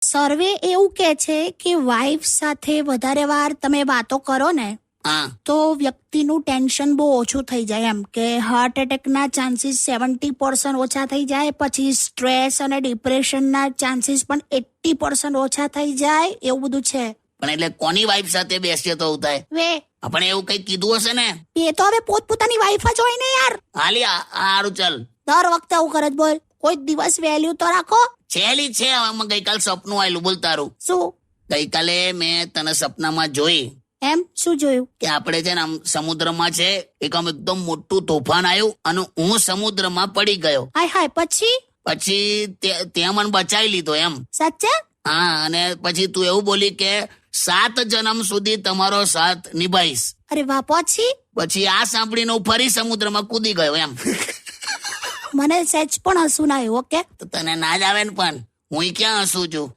સર્વે એવું કે છે કે વાઈફ સાથે વધારે વાર તમે વાતો કરો ને હા તો વ્યક્તિનું ટેન્શન બહુ ઓછું થઈ જાય, એમ કે હાર્ટ એટેકના ચાન્સીસ 70% ઓછા થઈ જાય, પછી સ્ટ્રેસ અને ડિપ્રેશનના ચાન્સીસ પણ 80% ઓછા થઈ જાય, એવું બધું છે. પણ એટલે કોની વાઈફ સાથે બેસીએ તો એવું થાય? વે આપણે એવું કઈ કીધું હશે ને? એ તો હવે પોતપોતાની વાઈફ જ હોય ને યાર. હાલી હારું ચાલ. દર વખતે આવું કરે જ બોલ. કોઈ દિવસ વેલ્યુ તો રાખો. છેલી છે આમાં. ગઈકાલ સપનું આવેલું, બોલ તારું. શું? ગઈકાલે મેં તને સપનામાં જોઈ એમ? શું જોયું? કે આપણે છે ને આમ સમુદ્રમાં છે, આમ એકદમ મોટું તોફાન આવ્યું અને હું સમુદ્રમાં પડી ગયો. હાય હાય, પછી ત્યાં મને બચાવી લીધો એમ. સાચે? હા, અને પછી તું એવું બોલી કે 7 જન્મ સુધી તમારો સાથ નિભાઈશ. અરે વાહ. પછી આ સાંભળીને હું ફરી સમુદ્રમાં કૂદી ગયો એમ. મને સહેજ પણ હસવું ના આવ્યું. ઓકે, તો તને ના જ આવે ને, પણ હું ક્યાં હસું છું.